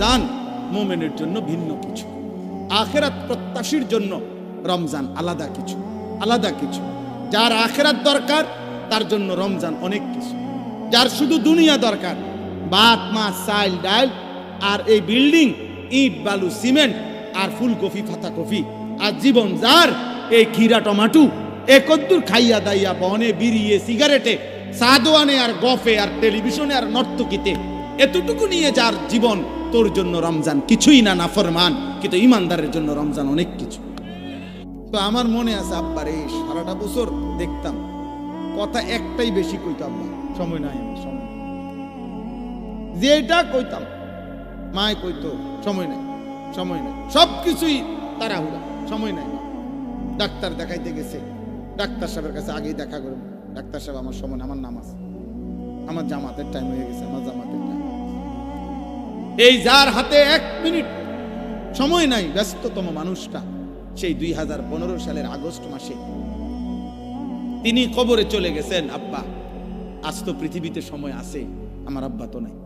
রমজান মুমিনের জন্য ভিন্ন কিছু, আখিরাত প্রত্যাশীর জন্য রমজান আলাদা কিছু, আলাদা কিছু। যার আখিরাত দরকার তার জন্য রমজান অনেক কিছু। যার শুধু দুনিয়া দরকার, ভাত মাছ চাল ডাল আর এই বিল্ডিং, ইট বালু সিমেন্ট আর ফুলকপি পাতাকপি, আর জীবন যার এই খিরা টমাটো একদ্দুর খাইয়া দাইয়া বনে বিড়িয়ে সিগারেটে সাদোয়ানে আর গফে আর টেলিভিশনে আর নর্তকীতে, এতটুকু নিয়ে যার জীবন, তোর জন্য রমজান কিছুই না, নাফরমান। কিন্তু ইমানদারের জন্য রমজান অনেক কিছু। তো আমার মনে আছে আব্বার এই সারাটা বছর দেখতাম কথা একটাই বেশি কইতাম, সময় নাই, সময় যেটা কইতাম মায় কইতো সময় নাই, সময় নাই, সবকিছুই তাড়াহুড়া, সময় নাই। ডাক্তার দেখাইতে গেছে, ডাক্তার সাহেবের কাছে আগেই দেখা করব, ডাক্তার সাহেব আমার সময়, আমার নামাজ, আমার জামাতের টাইম হয়ে গেছে, আমার জামাতের টাইম। এই যার হাতে 1 মিনিট সময় নাই, ব্যস্ততম মানুষটা, সেই 2015 সালের আগস্ট মাসে তিনি কবরে চলে গেছেন। আব্বা আজ তো পৃথিবীতে সময় আছে, আমার আব্বা তো নাই,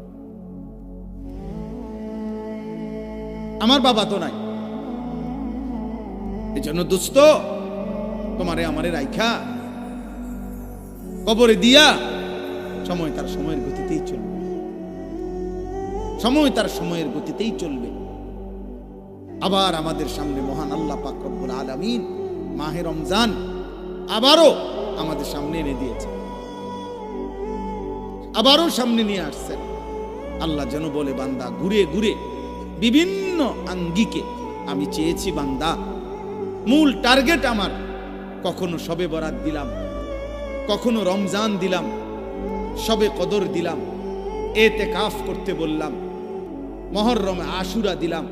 আমার বাবা তো নাই। এই জন্য দোস্ত, তোমারে আমারে রাইখা কবরে দিয়া সময় তার সময়ের গতিতেই চলবে, সময় তার সময়ের গতিতেই চলবে। আবার আমাদের সামনে মহান আল্লাহ পাক রব্বুল আলামিন মাহে রমজান আবারও আমাদের সামনে এনে দিয়েছে, আবারও সামনে নিয়ে আসছেন। আল্লাহ যেন বলে, বান্দা ঘুরে ঘুরে বিভিন্ন আঙ্গিকে আমি চেয়েছি বান্দা, মূল টার্গেট আমার, কখনো শবে বরাত দিলাম, কখনো রমজান দিলাম, শবে কদর দিলাম, এতেকাফ করতে বললাম, মুহররমে আশুরা দিলাম,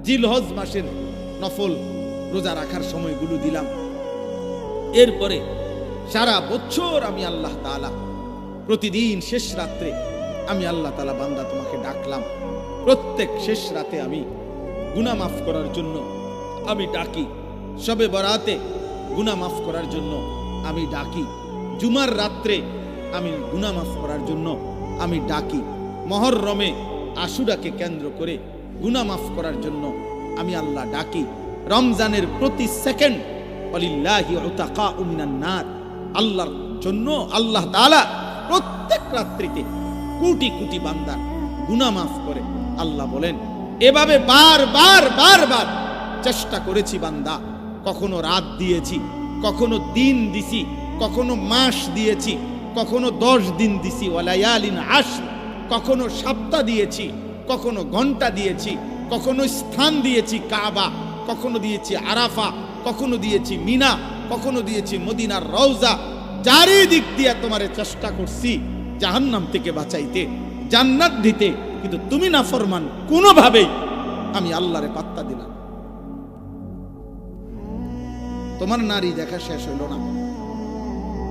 জিলহজ মাসের নফল রোজা রাখার সময়গুলো দিলাম। এরপরে সারা বছর আমি আল্লাহ তাআলা প্রতিদিন শেষ রাত্রে আমি আল্লাহ তাআলা বান্দা তোমাকে ডাকলাম, প্রত্যেক শেষ রাতে আমি গুনাহ মাফ করার জন্য আমি ডাকি, শবে বরাতে গুনাহ মাফ করার জন্য আমি ডাকি, জুমার রাত্রে আমি গুনাহ মাফ করার জন্য আমি ডাকি, মুহররমে আশুরাকে কেন্দ্র করে গুনাহ মাফ করার জন্য আমি আল্লাহ ডাকি। রমজানের প্রতি সেকেন্ড ওয়ালিল্লাহি উতাকাউ মিনান নার, আল্লাহর জন্য আল্লাহ তাআলা প্রত্যেক রাত্রিতে কোটি কোটি বান্দার গুনাহ মাফ করে। আল্লাহ বলেন, এভাবে বারবার বারবার চেষ্টা করেছি বান্দা, কখনো রাত দিয়েছি, কখনো দিন দিছি, কখনো মাস দিয়েছি, কখনো 10 দিন দিছি, ওয়ালায়ালিন আশর, কখনো সপ্তাহ দিয়েছি, কখনো ঘন্টা দিয়েছি, কখনো স্থান দিয়েছি কাবা, কখনো দিয়েছি আরাফা, কখনো দিয়েছি মিনা, কখনো দিয়েছি মদিনার রওজা। চারিদিক দিয়ে তোমারে চেষ্টা করছি জাহান্নাম থেকে বাঁচাইতে, জান্নাত দিতে, কিন্তু তুমি নাফরমান, কোনোভাবেই আমি আল্লাহরে পাত্তা দিলাম। তোমার নারী দেখা শেষ হইল না,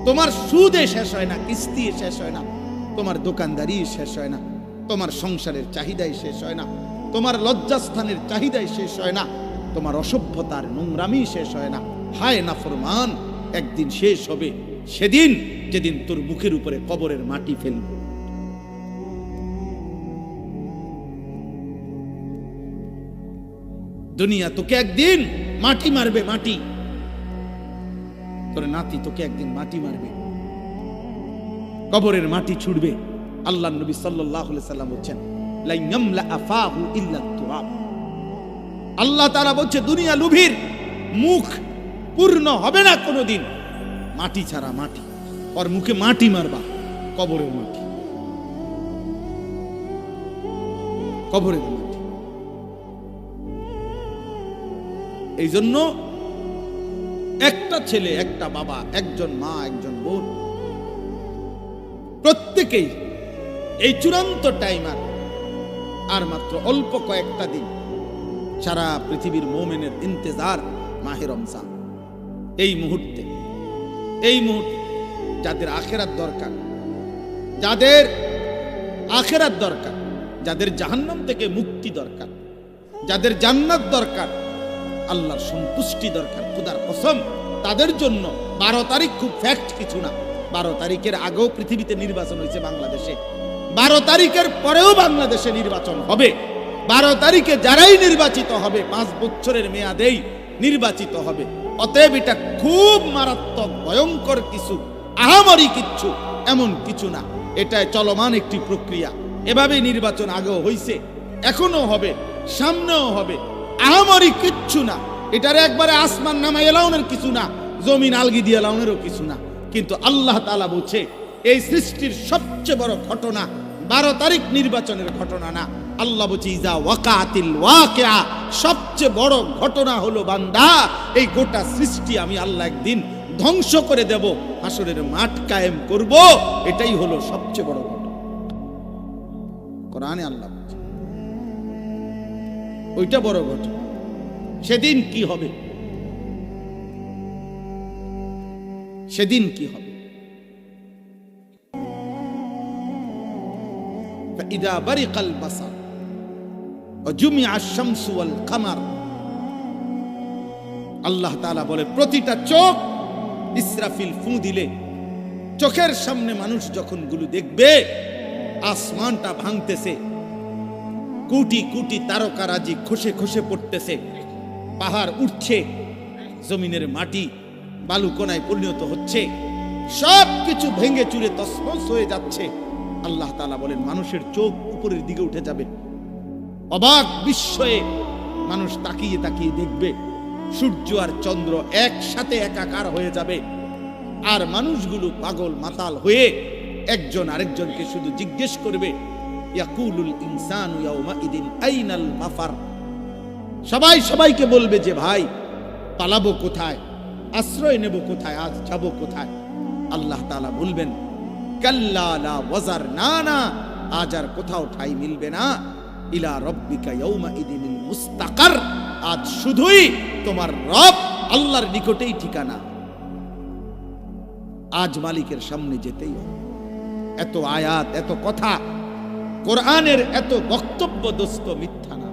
তোমার সুদে শেষ হয় না, কিস্তি শেষ হয় না, তোমার দোকানদারি শেষ হয় না, তোমার সংসারের চাহিদাই শেষ হয় না, তোমার লজ্জাস্থানের চাহিদাই শেষ হয় না, তোমার অসভ্যতার নোংরামি শেষ হয় না। হায় নাফরমান, একদিন শেষ হবে, সেদিন যেদিন তোর মুখের উপরে কবরের মাটি ফেলবে। দুনিয়া তোকে একদিন মাটি মারবে, মাটি, তোর নাতি তোকে একদিন মাটি মারবে, কবরের মাটি ছুড়বে। আল্লাহ নবী সাল্লাল্লাহু আলাইহি সাল্লাম বলেন, লা ইয়ামলা আফাহু ইল্লা তুরাব। আল্লাহ তাআলা বলছে, দুনিয়া লুভির মুখ পূর্ণ হবে না কোনোদিন মাটি ছাড়া, মাটি, ওর মুখে মাটি মারবা, কবরের মাটি, কবরের মাটি। এই জন্য একটা ছেলে, একটা বাবা, একজন মা, একজন বোন, প্রত্যেকেই এই চূড়ান্ত টাইমার আর মাত্র অল্প কয়েকটা দিন, সারা পৃথিবীর মুমিনের ইন্তজার মাহে রমজান। এই মুহূর্তে যাদের আখিরাত দরকার, যাদের আখিরাত দরকার, যাদের জাহান্নাম থেকে মুক্তি দরকার, যাদের জান্নাত দরকার, আল্লাহর সন্তুষ্টি দরকার, খোদার কসম তাদের জন্য 12 তারিখ খুব ফ্যাক্ট কিছু না। 12 তারিখের আগেও পৃথিবীতে নির্বাচন হয়েছে বাংলাদেশে, 12 তারিখের পরেও বাংলাদেশে নির্বাচন হবে। 12 তারিখে যারাই নির্বাচিত হবে 5 বছরের মেয়াদেই নির্বাচিত হবে। অতএব এটা খুব মারাত্মক ভয়ঙ্কর কিছু, আহামরি কিচ্ছু এমন কিছু না, এটা চলমান একটি প্রক্রিয়া। এভাবে নির্বাচন আগেও হইছে, এখনো হবে, সামনেও হবে। আহামরি কিচ্ছু না, এটার একবারে আসমান নামাই এলাউনের কিছু না, জমিন আলগি দিয়ে এলাউনেরও কিছু না। কিন্তু আল্লাহ তাআলা বলছে এই সৃষ্টির সবচেয়ে বড় ঘটনা 12 তারিখ নির্বাচনের ঘটনা না। আল্লাহ বলছে ইজা ওয়াকাতিল ওয়াকিআ, সবচেয়ে বড় ঘটনা হলো বান্দা এই গোটা সৃষ্টি আমি আল্লাহ একদিন ধ্বংস করে দেব, হাসরের মাঠ কায়েম করব, এটাই হলো সবচেয়ে বড় ঘটনা। কোরআনে আল্লাহ বলছে ওইটা বড় ঘটনা। সেদিন কি হবে? সেদিন কি হবে? فإذا برق البصر وجمع الشمس والقمر, আল্লাহ তাআলা বলে প্রতিটা চোখ ইসরাফিল ফু দিলে, চোখের সামনে মানুষ যখন গুলো দেখবে আসমানটা ভাঙতেছে, কোটি কোটি তারকারাজি খসে খসে পড়তেছে, পাহাড় উঠছে, জমিনের মাটি বালুকণায় পরিণত হচ্ছে, সব কিছু ভেঙে চুরে তছনছ হয়ে যাচ্ছে। আল্লাহ তাআলা বলেন মানুষের চোখ উপরের দিকে উঠে যাবে, অবাক বিস্ময়ে মানুষ তাকিয়ে তাকিয়ে দেখবে সূর্য আর চন্দ্র একসাথে একাকার হয়ে যাবে। আর মানুষগুলো পাগল মাতাল হয়ে একজন আরেকজনকে শুধু জিজ্ঞেস করবে ইয়াকুলুল ইনসানু ইয়াউমাইদিন আইনাল মাফার। সবাই সবাইকে বলবে যে ভাই পালাবো কোথায়, আশ্রয় নেব কোথায়, আজ যাব কোথায়? আল্লাহ তাআলা বলবেন কাল্লা লা ওয়াজার, না না, আজ আর কোথাও ঠাঁই মিলবে না। ইলা রাব্বিকা ইয়াউমাইদিনিল মুস্তাকার, আজ শুধুই তোমার রব আল্লাহর নিকটেই ঠিকানা। আজ মালিকের সামনে যেতেই হবে। এত আয়াত, এত কথা, কোরআনের এত বক্তব্য দোস্ত মিথ্যা না,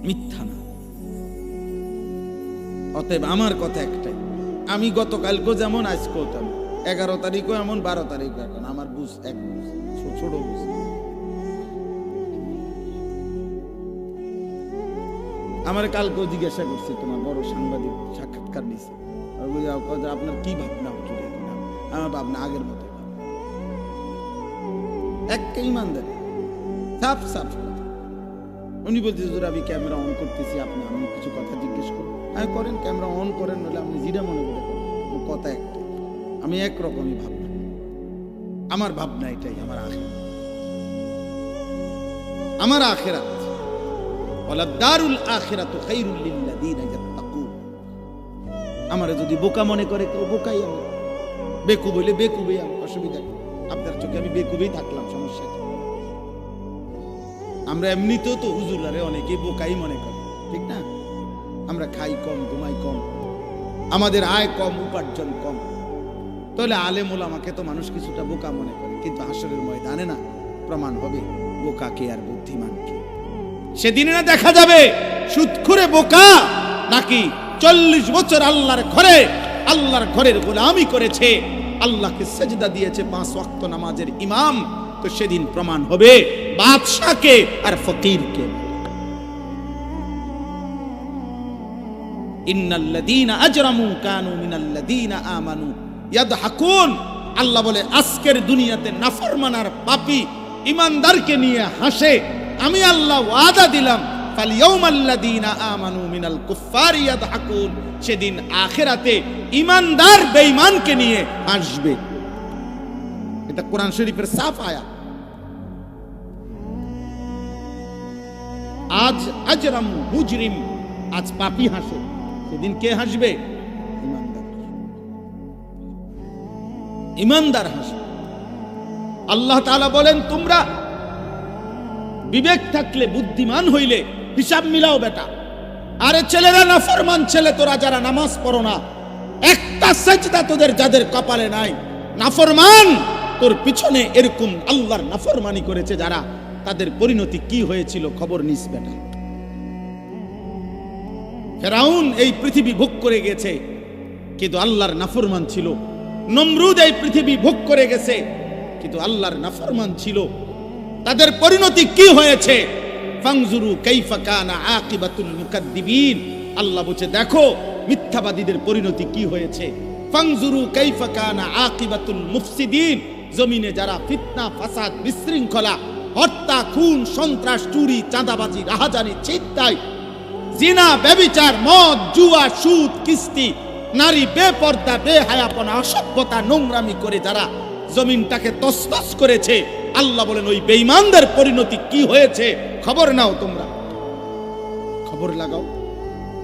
মিথ্যা না। অতএব আমার কথা একটাই, আমি গতকালকেও যেমন আজকেও তেমন, 11 তারিখও এমন, 12 তারিখও এখন, আমার বুঝ এক বুঝ, ছোট বুঝ। আমার কালকেও জিজ্ঞাসা করছে তোমার বড় সাংবাদিক সাক্ষাৎকার নিছে, আপনার কি ভাবনা? আমার ভাবনা আগের মতো, একটা ইমানদার সাফ সাফ কথা। উনি বলছে হুজুর আমি ক্যামেরা অন করতেছি, আপনি আমি কিছু কথা জিজ্ঞেস করবো। হ্যাঁ করেন, ক্যামেরা অন করেন, নইলে আপনি যেটা মনে করে করেন। কথা একটা, আমি একরকমই ভাবনা, আমার ভাবনা এটাই, আমার আখিরাত, আমার আখিরাত। ওয়ালা দারুল আখিরাতু খায়রুল লিল্লাযিনা ইয়াত্তাকুন। আমারে যদি বোকা মনে করে কেউ, বোকাই আমি, বেকুব হইলে বেকুবই আমি, অসুবিধা নেই। আপনার চোখে আমি বেকুবেই থাকলাম, সমস্যা কি? আমরা এমনিতেও তো হুজুরারে অনেকে বোকাই মনে করে, ঠিক না? আমরা খাই কম, ঘুমাই কম, আমাদের আয় কম, উপার্জন কম, তাহলে আলেম ওলামাকে তো মানুষ কিছুটা বোকা মনে করে। কিন্তু হাসরের ময়দানে না প্রমাণ হবে বোকা কে আর বুদ্ধিমান কে। সেদিনে না দেখা যাবে সুদখোরে বোকা নাকি 40 বছর আল্লাহর ঘরে, আল্লাহর ঘরের গোলামি করেছে, আল্লাহকে সেজদা দিয়েছে, 5 ওয়াক্ত নামাজের ইমাম। তো সেদিন প্রমাণ হবে বাদশাকে আর ফকিরকে। ইন্নাল্লাযীনা আজরামু কানু মিনাল্লাযীনা আমানু ইয়াদহাকুন। আল্লাহ বলে আজকের দুনিয়াতে নাফরমান আর পাপী ইমানদারকে নিয়ে হাসে। আমি আল্লাহ ওয়াদা দিলাম ফালইয়াউমাল্লাযীনা আমানু মিনাল কুফফারি ইয়াদহাকুন, সেদিন আখিরাতে ইমানদার বেঈমানকে নিয়ে হাসবে। এটা কোরআন শরীফের সাফ আয়াত। আজ আজরাম মুজরিম, আজ পাপী হাসে, সেদিন কে হাসবে? ইমানদার, ইমানদার হাসবে। আল্লাহ তাআলা বলেন তোমরা বিবেক থাকলে, বুদ্ধিমান হইলে হিসাব মিলাও বেটা। আরে ছেলেরা নাফরমান ছেলে, তোরা যারা নামাজ পড়ো না, একটা সেজদা তোদের যাদের কপালে নাই, নাফরমান তোর পিছনে এরকম আল্লাহর নাফরমানি করেছে যারা, তাদের পরিণতি কি হয়েছিল খবর নিস বেটা। ফেরাউন এই পৃথিবী ভোগ করে গেছে কিন্তু আল্লাহর নাফরমান ছিল। নমরুদ এই পৃথিবী ভোগ করে গেছে কিন্তু আল্লাহর নাফরমান ছিল। তাদের পরিণতি কি হয়েছে। ফাংজুরু কাইফা কানা আকিবাতুল মুকাদ্দিবিন, আল্লাহ বলছে দেখো মিথ্যাবাদীদের পরিণতি কি হয়েছে। ফাংজুরু কাইফা কানা আকিবাতুল মুফসিদিন, জমিনে যারা ফিতনা ফাসাদ বিশৃঙ্খলা হত্যা খুন সন্ত্রাস চুরি চাঁদাবাজি রাহাজানি ছিনতাই জিনা ব্যভিচার মদ জুয়া সুদ কিস্তি নারী বেপর্দা বেহায়াপনা অসভ্যতা নোংরামি করে যারা জমিনটাকে তছনছ করেছে, আল্লাহ বলেন ওই বেঈমানদের পরিণতি কি হয়েছে খবর নাও, তোমরা খবর লাগাও।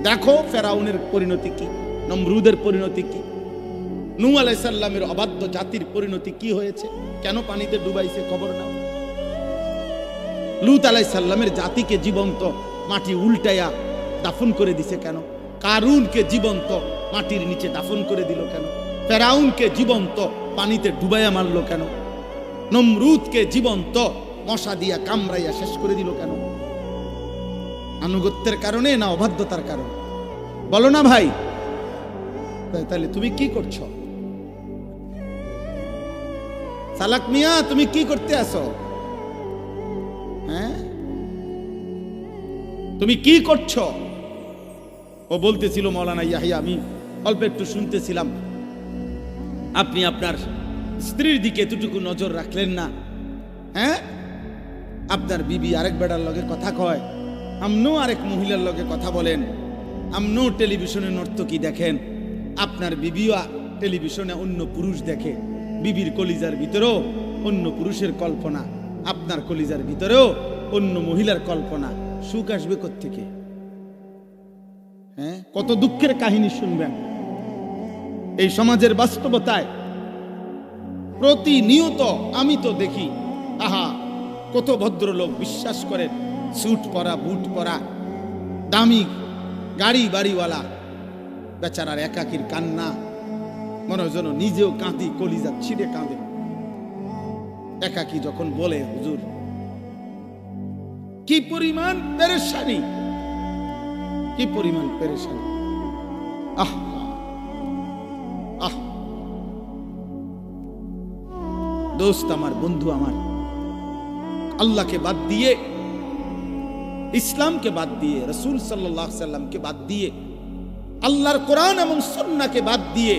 দেখো ফেরাউনের পরিণতি কি, নমরুদের পরিণতি কি, নূহ আলাইহিস সালামের অবাধ্য জাতির পরিণতি কি হয়েছে, কেন পানিতে ডুবাইছে খবর নাও। লূত আলাইহিস সালামের জাতিকে জীবন্ত মাটি উল্টাইয়া দাফন করে দিছে কেন, কারুনকে জীবন্ত মাটির নিচে দাফন করে দিল কেন, ফেরাউনকে জীবন্ত পানিতে ডুবাইয়া মারলো কেন, নমরুদকে জীবন্ত মশা দিয়া কামড়াইয়া শেষ করে দিল কেন। আনুগত্যের কারণে না অবাধ্যতার কারণে, বলো না ভাই। তাহলে তুমি কি করছো? সালাক মিয়া তুমি কি করতে আসো? হ্যাঁ তুমি কি করছো? ও বলতেছিল মৌলানা ইয়াহিয়া, আমি অল্প একটু শুনতেছিলাম, আপনি আপনার স্ত্রীর দিকে এতটুকু নজর রাখলেন না। হ্যাঁ আপনার বিবি আরেক বেড়ার লগে কথা কয়, আমনও আরেক মহিলার লগে কথা বলেন, আমনও টেলিভিশনে নর্তকী দেখেন, আপনার বিবিও টেলিভিশনে অন্য পুরুষ দেখে, বিবির কলিজার ভিতরেও অন্য পুরুষের কল্পনা, আপনার কলিজার ভিতরেও অন্য মহিলার কল্পনা, সুখ আসবে কোত্থেকে? হ্যাঁ কত দুঃখের কাহিনী শুনবেন এই সমাজের বাস্তবতায়। প্রতিনিয়ত আমি তো দেখি, আহা কত ভদ্রলোক বিশ্বাস করেন, স্যুট পরা বুট পরা দামি গাড়ি বাড়িওয়ালা, বেচারার একাকির কান্না, মনে হয় যেন নিজেও কাঁদি, কলিজা ছিঁড়ে কাঁদে একাকি যখন বলে হুজুর কি পরিমাণ পেরেশানি, কি পরিমাণ পেরেশানি। আহ আহ দোস্ত আমার, বন্ধু আমার, আল্লাহকে বাদ দিয়ে, ইসলামকে বাদ দিয়ে, রাসূল সাল্লাল্লাহু আলাইহি সাল্লামকে বাদ দিয়ে, আল্লাহর কোরআন এবং সুন্নাহকে বাদ দিয়ে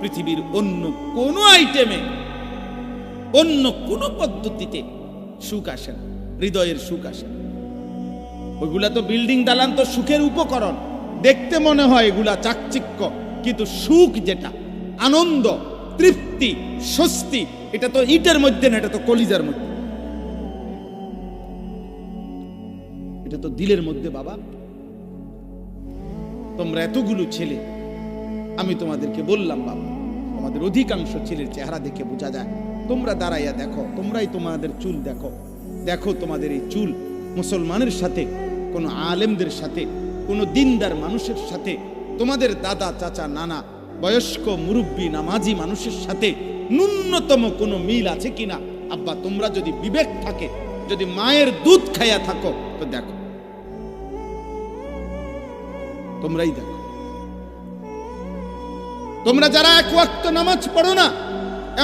পৃথিবীর অন্য কোন আইটেমে অন্য কোন পদ্ধতিতে সুখ আসে না, হৃদয়ের সুখ আসে না। ওইগুলা তো বিল্ডিং দালান তো সুখের উপকরণ, দেখতে মনে হয় এগুলা চাকচিক্য, কিন্তু সুখ যেটা আনন্দ তৃপ্তি স্বস্তি, এটা তো ইটের মধ্যে না, এটা তো কলিজার মধ্যে, এটা তো দিলের মধ্যে। বাবা তোমরা এতগুলো ছেলে, আমি তোমাদেরকে বললাম বাবা, তোমাদের অধিকাংশ ছেলের চেহারা দেখে বোঝা যায়। তোমরা দাঁড়াইয়া দেখো, তোমরাই তোমাদের চুল দেখো, দেখো তোমাদের এই চুল মুসলমানের সাথে, কোনো আলেমদের সাথে, কোনো দিনদার মানুষের সাথে, তোমাদের দাদা চাচা নানা বয়স্ক মুরব্বী নামাজি মানুষের সাথে ন্যূনতম কোনো মিল আছে কিনা। আব্বা তোমরা যদি বিবেক থাকে, যদি মায়ের দুধ খাইয়া থাকো তো দেখো, তোমরাই দেখো। তোমরা যারা এক ওয়াক্ত নামাজ পড়ো না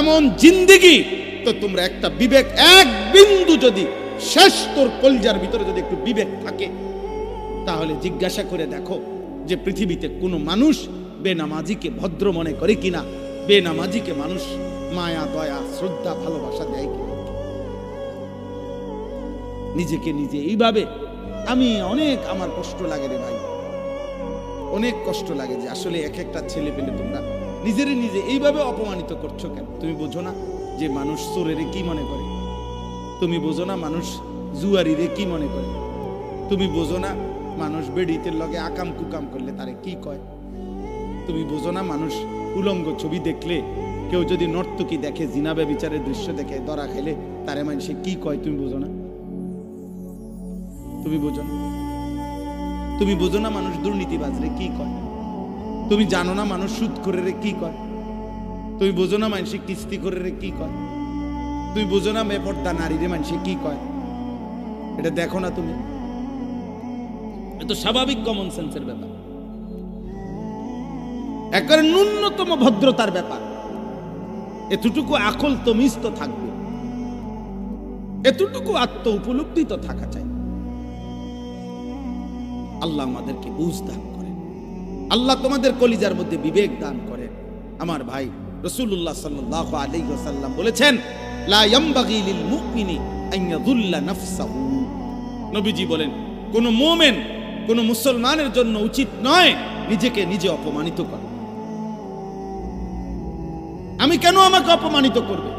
এমন জিন্দেগি, তো তোমরা একটা বিবেক এক বিন্দু যদি শেষ তোর কলজার ভিতরে যদি একটু বিবেক থাকে, তাহলে জিজ্ঞাসা করে দেখো যে পৃথিবীতে কোনো মানুষ বেনামাজিকে ভদ্র মনে করে কিনা, বেনামাজিকে মানুষ মায়া দয়া শ্রদ্ধা ভালোবাসা দেয় কিনা। নিজেকে নিজে এইভাবে আমি অনেক, আমার কষ্ট লাগে রে ভাই, অনেক কষ্ট লাগে যে আসলে এক একটা ছেলে পেলে তোমরা নিজেরে নিজে এইভাবে অপমানিত করছো কেন? তুমি বোঝো না যে মানুষ চোরেরে কি মনে করে? তুমি বোঝো না মানুষ জুয়ারিরে কি মনে করে? তুমি বোঝো না মানুষ বেড়িতের লগে আকাম কুকাম করলে তারে কি কয়? তুমি বোঝো না মানুষ উলঙ্গ ছবি দেখলে, কেউ যদি নর্তকী দেখে, জিনা ব্যভিচারের দৃশ্য দেখে ধরা খেলে তারে মানুষে কি কয়? তুমি বোঝো না? তুমি বোঝো না? তুমি বোঝো না মানুষ দুর্নীতিবাজরে কি কয়? তুমি জানো না মানুষ সুদ করে কি কয়? তুমি বোঝো না মানুষ কিস্তি করে কি কয়? তুমি বোঝো না বেপর্দা নারীরে মানুষে কি কয়? এটা দেখো না তুমি? এত স্বাভাবিক কমন সেন্সের ব্যাপার, একবারে ন্যূনতম ভদ্রতার ব্যাপার, এতটুকু আকল তমিজ তো থাকবে। এতটুকু আত্ম উপলব্ধি তো থাকা চাই। আল্লাহ আমাদেরকে বুঝ দান করেন, আল্লাহ তোমাদের কলিজার মধ্যে বিবেক দান করেন। আমার ভাই রাসূলুল্লাহ সাল্লাল্লাহু আলাইহি ওয়াসাল্লাম বলেছেন, লা ইয়ামবাগি লিল মুমিনি আন ইয়াযুল্লা নাফসাহু। নবীজি বলেন, কোন মুমিন, কোন মুসলমানের জন্য উচিত নয় নিজেকে নিজে অপমানিত করা। আমি কেন আমাকে অপমানিত করবে?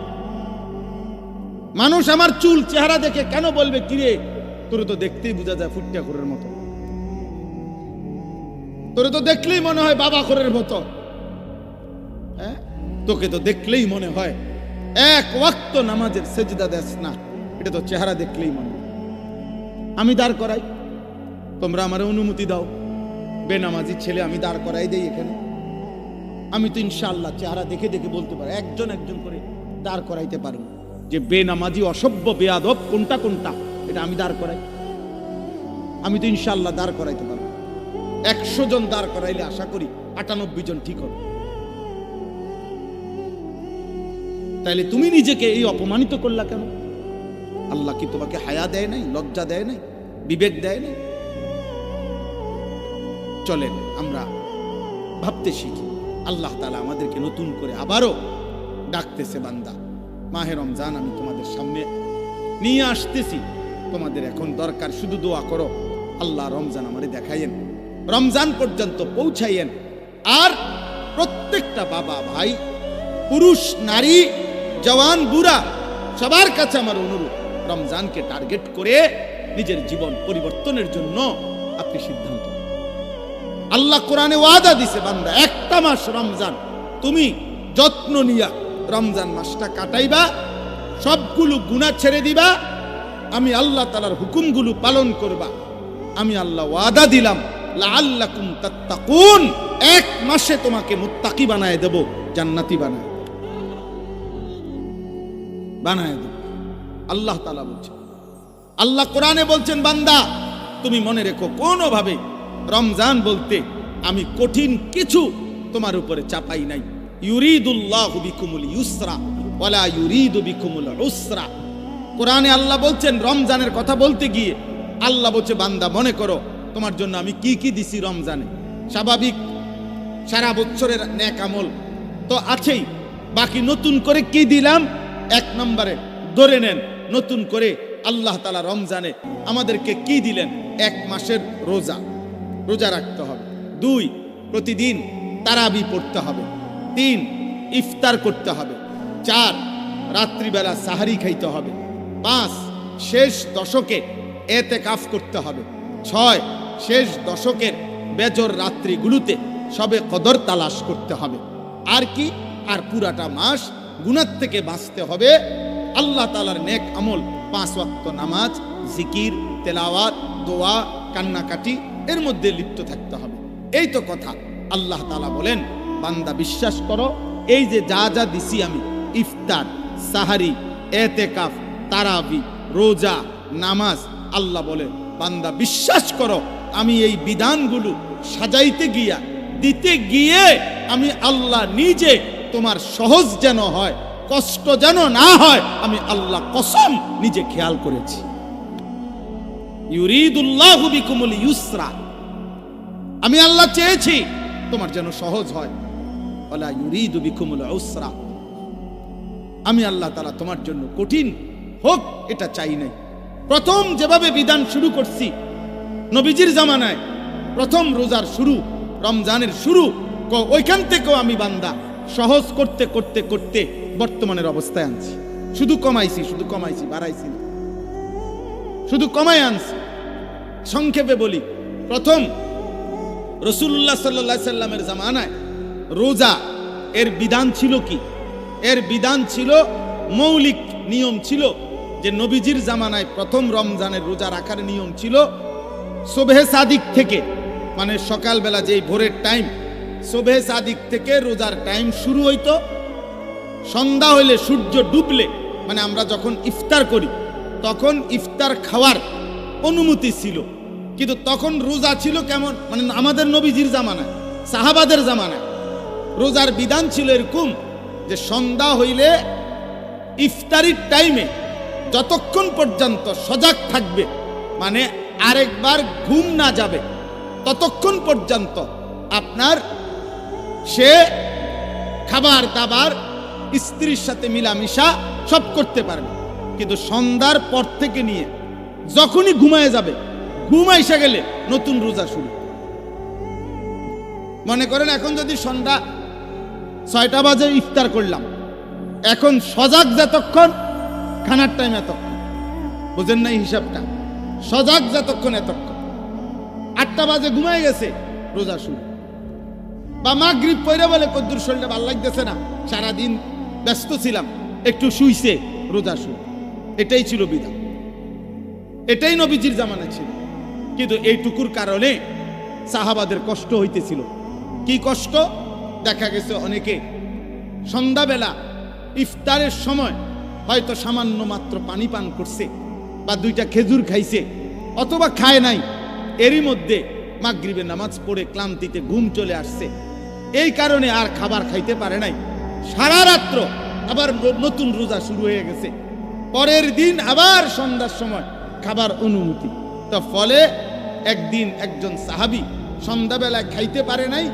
মানুষ আমার চুল চেহারা দেখে কেন বলবে, কিরে তোরে তো দেখতেই বোঝা যায় ফুটটা খোরের মতো, তোরে তো দেখলেই মনে হয় বাবা খোরের মতো, হ্যাঁ তোকে তো দেখলেই মনে হয় এক ওয়াক্ত নামাজের সেজদা দেস না, এটা তো চেহারা দেখলেই মনে হয়। আমি দাঁড় করাই, তোমরা আমার অনুমতি দাও, বেনামাজি ছেলে আমি দাঁড় করাই দেই এখানে। আমি তো ইনশাআল্লাহ চেহারা দেখে দেখে বলতে পারি, একজন একজন করে দাঁড় করাইতে পারবো যে বেনামাজি অসভ্য বেয়াদব কোনটা কোনটা, এটা আমি দাঁড় করাই। আমি তো ইনশাআল্লাহ দাঁড় করাইতে পারবো। 100 জন দাঁড় করাইলে আশা করি 98 জন ঠিক হবে। তাইলে তুমি নিজেকে এই অপমানিত করলা কেন? আল্লাহ কি তোমাকে হায়া দেয় নাই, লজ্জা দেয় নাই, বিবেক দেয় নাই? চলেন আমরা ভাবতে শিখি। আল্লাহ তাআলা আমাদেরকে নতুন করে আবারও ডাকতেছে, বান্দা মাহে রমজান আমি তোমাদের সামনে নিয়ে আসতেছি, তোমাদের এখন দরকার শুধু দোয়া করো, আল্লাহ রমজান আমারে দেখাইয়েন, রমজান পর্যন্ত পৌঁছাইয়েন। আর প্রত্যেকটা বাবা ভাই, পুরুষ নারী, জওয়ান বুড়া, সবার কাছে আমার অনুরোধ, রমজানকে টার্গেট করে নিজের জীবন পরিবর্তনের জন্য আপনি সিদ্ধান্ত নিন। আল্লাহ কোরআনে ওয়াদা দিছে, বান্দা একটা মাস রমজান তুমি যত্ন নিয়া রমজান মাসটা কাটাইবা, সবগুলো গুনাহ ছেড়ে দিবা, আমি আল্লাহ তাআলার হুকুমগুলো পালন করবা। আমি আল্লাহ ওয়াদা দিলাম, লাআল্লাকুম তাত্তাকুন, এক মাসে তোমাকে মুত্তাকি বানায় দেব, জান্নাতি বানায় দেব। আল্লাহ তাআলা বলছেন, আল্লাহ কোরআনে বলছেন, বান্দা তুমি মনে রেখো, কোনোভাবে রমজান বলতে আমি কঠিন কিছু তোমার উপরে চাপাই নাই। ইউরিদুল্লাহু বিকুমুল ইউসরা ওয়ালা ইউরিদু বিকুমুল উসরা। কোরআনে আল্লাহ বলছেন, রমজানের কথা বলতে গিয়ে আল্লাহ বলছে, বান্দা মনে করো তোমার জন্য আমি কি কি দিছি রমজানে। স্বাভাবিক সারা বছরের নেক আমল তো আছেই, বাকি নতুন করে কি দিলাম? 1 নম্বরে ধরে নেন, নতুন করে আল্লাহ তাআলা রমজানে আমাদেরকে কি দিলেন? 1 মাসের রোজা রাখতে হবে। 2 প্রতিদিন তারাবি পড়তে হবে। 3 ইফতার করতে হবে। 4 রাত্রিবেলা সাহারি খাইতে হবে। 5 শেষ দশকে এতেকাফ করতে হবে। 6 শেষ দশকের বেজর রাত্রিগুলোতে সবে কদর তালাশ করতে হবে। আর কি? আর পুরাটা মাস গুনাহ থেকে বাঁচতে হবে। আল্লাহ তাআলার নেক আমল 5 ওয়াক্ত নামাজ, জিকির, তেলাওয়াত, দোয়া, কান্নাকাটি এর মধ্যে লিপ্ত থাকতে হবে। এই তো কথা। আল্লাহ তাআলা বলেন, বান্দা বিশ্বাস করো, এই যে যা যা দিছি আমি, ইফতার, সাহারি, এতেকাফ, তারাবি, রোজা, নামাজ, আল্লাহ বলে বান্দা বিশ্বাস করো, আমি এই বিধানগুলো সাজাইতে গিয়া, দিতে গিয়ে আমি আল্লাহ নিজে তোমার সহজ যেন হয়, কষ্ট যেন না হয়, আমি আল্লাহ কসম নিজে খেয়াল করেছি। ইউরিদুল্লাহু বিকুমুল ইউসরা, আমি আল্লাহ চেয়েছি তোমার যেন সহজ হয়, ওয়ালা ইউরিদু বিকুমুল উসরা, আমি আল্লাহ তাআলা তোমার জন্য কঠিন হোক এটা চাই নাই। প্রথম যেভাবে বিধান শুরু করছি নবীজির জামানায়, প্রথম রোজার শুরু, রমজানের শুরু, ওইখান থেকেও আমি বান্দা সহজ করতে করতে করতে বর্তমানের অবস্থায় আনছি। শুধু কমাইছি, বাড়াইছি না, শুধু কমাই আনছি। সংক্ষেপে বলি, প্রথম রাসূলুল্লাহ সাল্লাল্লাহু আলাইহি সাল্লামের জামানায় রোজা এর বিধান ছিল কি? এর বিধান ছিল, মৌলিক নিয়ম ছিল যে নবীজির জামানায় প্রথম রমজানের রোজা রাখার নিয়ম ছিল সুবহে সাদিক থেকে, মানে সকালবেলা যেই ভোরের টাইম, সুবহে সাদিক থেকে রোজার টাইম শুরু হইতো। সন্ধ্যা হইলে, সূর্য ডুবলে, মানে আমরা যখন ইফতার করি তখন ইফতার খাওয়ার অনুমতি ছিল। কিন্তু তখন রোজা ছিল কেমন, মানে আমাদের নবীজির জামানায়, সাহাবাদের জামানায় রোজার বিধান ছিল এরকম যে সন্ধ্যা হইলে ইফতারির টাইমে যতক্ষণ পর্যন্ত সজাগ থাকবে, মানে আরেকবার ঘুম না যাবে, ততক্ষণ পর্যন্ত আপনার সে খাবার দাবার, স্ত্রীর সাথে মিলামিশা সব করতে পারবে। কিন্তু সন্ধ্যার পর থেকে নিয়ে যখনই ঘুমায় যাবে, ঘুম এসে গেলে নতুন রোজা শুরু। মনে করেন এখন যদি সন্ধ্যা 6টা বাজে ইফতার করলাম, এখন সজাগ যতক্ষণ, খানার টাইম এতক্ষণ, বুঝেন নাই হিসাবটা? সজাগ যতক্ষণ এতক্ষণ, 8টা বাজে ঘুমায় গেছে, রোজা শুরু। বা মাগরিব পড়ে বলে কদ্দুর শরীরে ভালো লাগতেছে না, সারাদিন ব্যস্ত ছিলাম, একটু শুইছে, রোজা শুরু। এটাই ছিল বিধান, এটাই নবীজির জামানায় ছিল। কিন্তু এইটুকুর কারণে সাহাবাদের কষ্ট হইতেছিল। কি কষ্ট? দেখা গেছে অনেকে সন্ধ্যাবেলা ইফতারের সময় হয়তো সামান্য মাত্র পানি পান করছে, বা 2টা খেজুর খাইছে, অথবা খায় নাই, এরই মধ্যে মাগরিবের নামাজ পড়ে ক্লান্তিতে ঘুম চলে আসছে, এই কারণে আর খাবার খাইতে পারে নাই। সারা রাত্র আবার নতুন রোজা শুরু হয়ে গেছে, পরের দিন আবার সন্ধ্যার সময় খাবার অনুমতি। তো ফলে একদিন একজন সাহাবী সন্ধ্যাবেলায় খাইতে পারে নাই,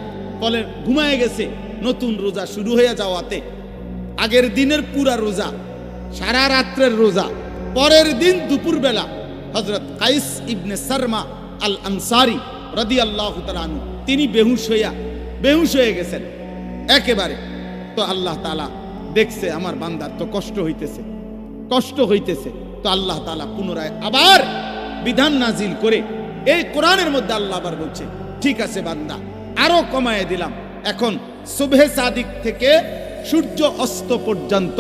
ফলে ঘুমায় গেছে, নতুন রোজা শুরু হয়ে যাওয়াতে আগের দিনের পুরা রোজা, সারা রাত্রের রোজা, পরের দিন দুপুরবেলা হযরত কাইস ইবনে সারমা আল আনসারী রাদিয়াল্লাহু তাআলা আনহু তিনি বেহুশ হয়ে গেছেন একেবারে। তো আল্লাহ তাআলা দেখছে আমার বান্দার তো কষ্ট হইতেছে, তো আল্লাহ তাআলা পুনরায় আবার বিধান নাজিল করে এই কোরআনের মধ্যে আল্লাহ আবার বলছে, ঠিক আছে বান্দা, আরো কমায় দিলাম, এখন সুবহে সাদিক থেকে সূর্য অস্ত পর্যন্ত,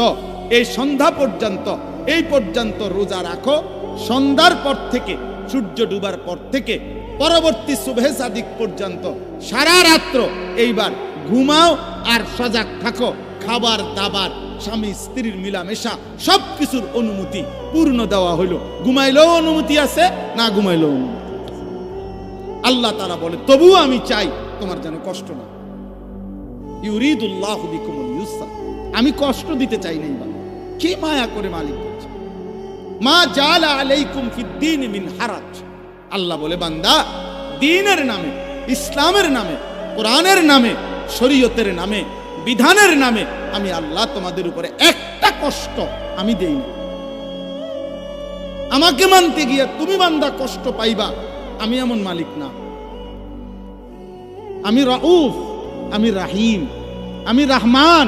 এই সন্ধ্যা পর্যন্ত, এই পর্যন্ত রোজা রাখো। সন্ধ্যার পর থেকে, সূর্য ডুবার পর থেকে পরবর্তী সুবহে সাদিক পর্যন্ত সারা রাত্র এইবার ঘুমাও আর সজাগ থাকো। খাবার দাবার, স্বামী স্ত্রীর মিলামেশা, সব কিছুর অনুমতি পূর্ণ দেওয়া হইল। ঘুমাইলেও অনুমতি আছে, না ঘুমাইলেও অনুমতি। আল্লাহ তাআলা বলে, তবুও আমি চাই তোমার যেন কষ্ট না। ইউরিদুল্লাহু বিকুমুল ইউসরা, আমি কষ্ট দিতে চাই না। কি মায়া করে মালিক বলছে, মা জাআলা আলাইকুম ফিদ্দীন মিন হারাজ। আল্লাহ বলে, বান্দা, দ্বীনের নামে, ইসলামের নামে, কোরআনের নামে, শরীয়তের নামে, বিধানের নামে আমি আল্লাহ তোমাদের উপরে একটা কষ্ট আমি দেই না। আমাকে মানতে গিয়ে তুমি বান্দা কষ্ট পাইবা, আমি এমন মালিক না। আমি রাউফ, আমি রাহিম, আমি রহমান,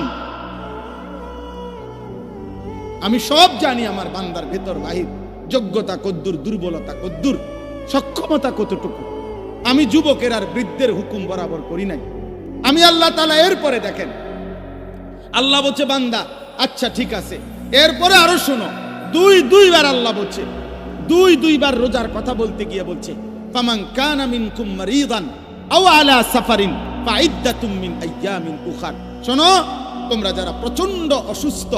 আমি সব জানি আমার বান্দার ভেতর বাহির, যোগ্যতা কদ্দুর, দুর্বলতা কদ্দুর, সক্ষমতা কতটুকু। আমি যুবকের আর বৃদ্ধের হুকুম বরাবর করি নাই। আমি আল্লাহ তাআলা এরপরে দেখেন, আল্লাহ বলছে, বান্দা আচ্ছা ঠিক আছে, এরপরে আরো শোনো, দুইবার আল্লাহ বলছে, দুইবার রোজার কথা বলতে গিয়ে বলছে, ফামান কানা মিনকুম মারিদান আও আলা সাফারিন ফাইদ্দাতুম মিন আইয়ামিন উখার। শোনো, তোমরা যারা প্রচন্ড অসুস্থ,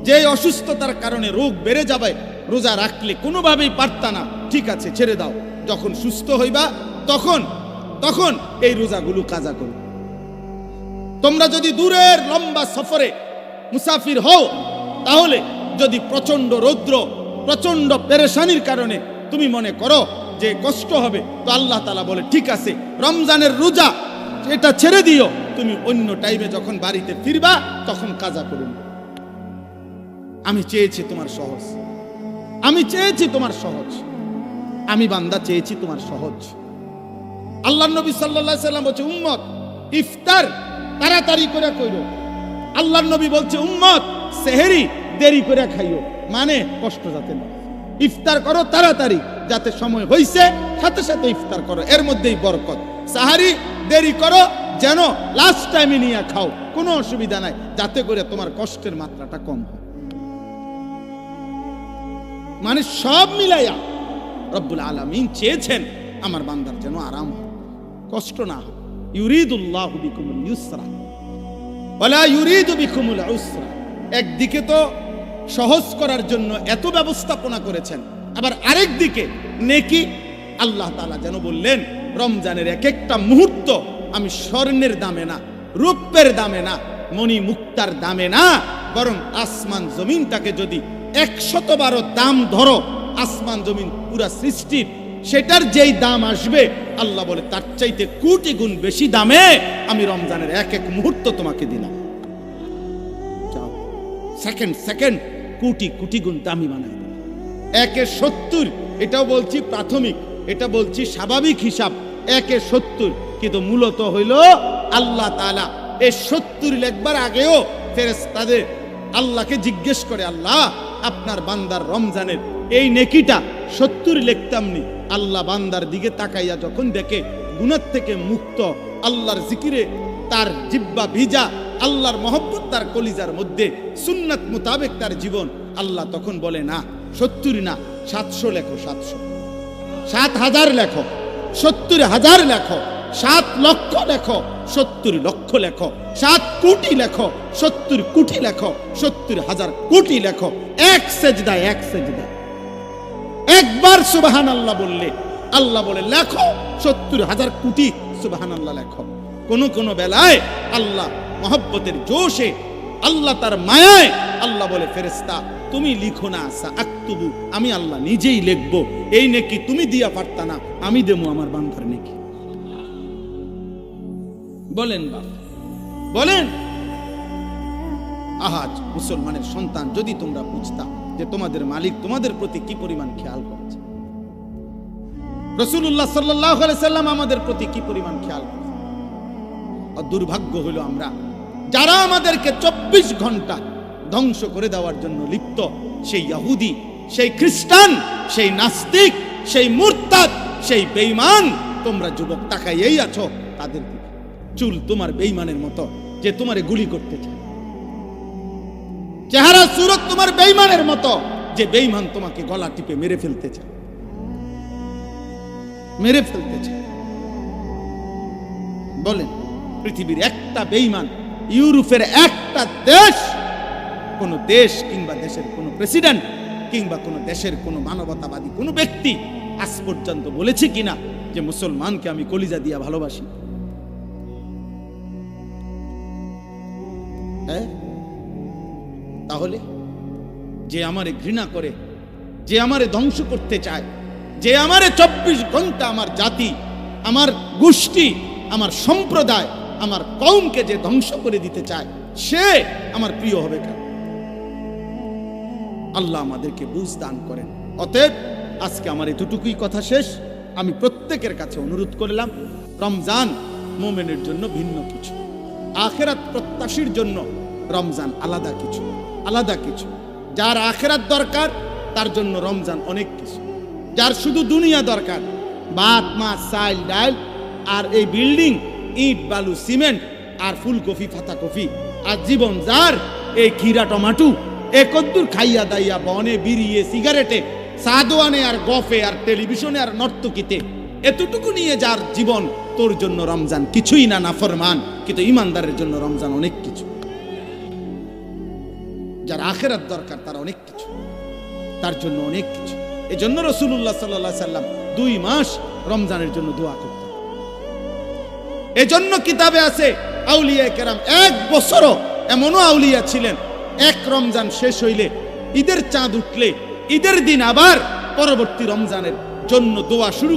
যে অসুস্থতার কারণে রোগ বেড়ে যাবে, রোজা রাখলে কোনোভাবেই পারতা না, ঠিক আছে ছেড়ে দাও, যখন সুস্থ হইবা তখন এই রোজাগুলো কাজা করো। তোমরা যদি দূরের লম্বা সফরে মুসাফির হও, তাহলে যদি প্রচন্ড রৌদ্র, প্রচন্ড পেরেশানির কারণে তুমি মনে করো যে কষ্ট হবে, তো আল্লাহ তাআলা বলে, ঠিক আছে, রমজানের রোজা এটা ছেড়ে দিও, তুমি অন্য টাইমে যখন বাড়িতে ফিরবা তখন কাজা করুন। আমি চেয়েছি তোমার সহজ, আমি চেয়েছি তোমার সহজ, আমি বান্দা চেয়েছি তোমার সহজ। আল্লাহর নবী সাল্লাল্লাহু আলাইহি সাল্লাম বলছে, উম্মত ইফতার তাড়াতাড়ি করে কইরো। আল্লাহর নবী বলছে, উম্মত সেহরি দেরি করে খাইও, মানে কষ্ট যাতে না। ইফতার করো তাড়াতাড়ি, যাতে সময় হইছে সাথে সাথে ইফতার করো, এর মধ্যেই বরকত। সাহারি দেরি করো, যেন লাস্ট টাইমে নিয়ে খাও, কোনো অসুবিধা নাই, যাতে করে তোমার কষ্টের মাত্রাটা কম হয়। মানে সব মিলাইয়া রব্বুল আলামিন চেয়েছেন আমার বান্দার যেন আরাম হয়, কষ্ট না হয়। ইউরিদুল্লাহু বিকুমুল ইউসরা ওয়ালা ইউরিদু বিকুমুল উসরা। একদিকে তো সহজ করার জন্য এত ব্যবস্থাপনা করেছেন, আবার আরেক দিকে নেকি। আল্লাহ তাআলা যেন বললেন, রমজানের এক একটা মুহূর্ত আমি স্বর্ণের দামে না, রূপের দামে না, মণি মুক্তার দামে না, বরং আসমান জমিনটাকে যদি 100 দাম ধরো আসমান জমিন পুরা সৃষ্টির, সেটার যেই দাম আসবে আল্লাহ বলে তার চাইতে কোটি গুণ বেশি দামে আমি রমজানের এক এক মুহূর্ত তোমাকে দিলাম। সেকেন্ড সেকেন্ড কোটি কোটি গুণ দামি বানাই দিলাম। 1/70, এটাও বলছি প্রাথমিক, এটা বলছি স্বাভাবিক হিসাব 1/70, কিন্তু মূলত হইল আল্লাহ তাআলা এই 70 লেখবার আগেও ফেরেশতাদের আল্লাহকে জিজ্ঞেস করে, আল্লাহ আপনার বান্দার রমজানের এই নেকিটা 70 লিখতাম নি। আল্লাহ বান্দার দিকে তাকাইয়া যখন দেখে গুনাহ থেকে মুক্ত, আল্লাহর জিকিরে তার জিহ্বা ভিজা, আল্লাহর মহব্বত তার কলিজার মধ্যে, সুন্নাত মোতাবেক তার জীবন, আল্লাহ তখন বলে না 70 না 700 লেখো, 700, 7,000 লেখো, 70,000 লেখো, 7 লক্ষ লেখো, 70 লক্ষ লেখো, 7 কোটি লেখো, 70 কোটি লেখো, 70,000 কোটি লেখো। এক সেজদায়, এক সেজদায় একবার সুবহানাল্লাহ বললে আল্লাহ বলে লেখো 70,000 কোটি সুবহানাল্লাহ লেখো। কোন কোন বেলায় আল্লাহ মহব্বতের জোশে, আল্লাহ তার মায়ায় আল্লাহ বলে ফেরেশতা তুমি লিখো না, আক্তুবু, আমি আল্লাহ নিজেই লিখবো। এই নেকি তুমি দিয়া পারতা না, আমি দেবো আমার বান্দার নেকি। বলেন বাপ, বলেন। আহাজ মুসলমানের সন্তান, যদি তোমরা বুঝতা যে তোমাদের মালিক তোমাদের প্রতি কি পরিমাণ খেয়াল করছে, রাসূলুল্লাহ সাল্লাল্লাহু আলাইহি সাল্লাম আমাদের প্রতি কি পরিমাণ খেয়াল করছে। আর দুর্ভাগ্য হলো আমরা যারা আমাদেরকে 24 ঘন্টা ধ্বংস করে দেওয়ার জন্য লিপ্ত, সেই ইহুদি, সেই খ্রিস্টান, সেই নাস্তিক, সেই মুরতাদ, সেই বেঈমান, তোমরা যুবক তাকাইয়েই আছো তাদের দিকে। চুল তোমার বেঈমানের মতো যে তোমারে গুলি করতে চায়, চেহারা সুরত তোমার বেঈমানের মতো যে বেঈমান তোমাকে গলা টিপে মেরে ফেলতে চায়, মেরে ফেলতে চায়। বলেন, পৃথিবীর একটা বেঈমান, ইউরোপের একটা দেশ, কোন দেশ কিংবা দেশের কোন প্রেসিডেন্ট কিংবা কোন দেশের কোন মানবতাবাদী কোন ব্যক্তি আজ পর্যন্ত বলেছে কিনা যে মুসলমানকে আমি কলিজা দিয়া ভালোবাসি? তাহলে যে আমারে ঘৃণা করে, যে আমারে ধ্বংস করতে চায়, যে আমারে 24 ঘন্টা আমার জাতি, আমার গোষ্ঠী, আমার সম্প্রদায়, আমার কওমকে যে ধ্বংস করে দিতে চায়, সে আমার প্রিয় হবে কেন? আল্লাহ আমাদেরকে বুঝ দান করেন। অতএব আজকে আমার এতটুকুই কথা শেষ। আমি প্রত্যেকের কাছে অনুরোধ করলাম, রমজান মুমিনের জন্য ভিন্ন কিছু, আখিরাত প্রত্যাশীর জন্য রমজান আলাদা কিছু, আলাদা কিছু। যার আখিরাত দরকার তার জন্য রমজান অনেক কিছু। যার শুধু দুনিয়া দরকার, ভাত মাছ চাল ডাল আর এই বিল্ডিং, ইট বালু সিমেন্ট আর ফুলকপি পাতাকপি, আর জীবন যার এই খিরা টমাটো একদ্দুর খাইয়া দাইয়া বনে বিড়িয়ে সিগারেটে সাদোয়ানে আর গফে আর টেলিভিশনে আর নর্তকীতে, এতটুকু নিয়ে যার জীবন, তোর জন্য রমজান কিছুই না, নাফরমান। কিন্তু ইমানদারের জন্য রমজান অনেক কিছু। যার আখিরাত দরকার তার অনেক কিছু, তার জন্য অনেক কিছু। এই জন্য রাসূলুল্লাহ সাল্লাল্লাহু আলাইহি সাল্লাম 2 মাস রমজানের জন্য দোয়া করতেন। এজন্য কিতাবে আছে আউলিয়া কেরাম 1 বছরও এমনও আউলিয়া ছিলেন, এক রমজান শেষ হইলে, ঈদের চাঁদ উঠলে, ঈদের দিন আবার পরবর্তী রমজানের জন্য দোয়া শুরু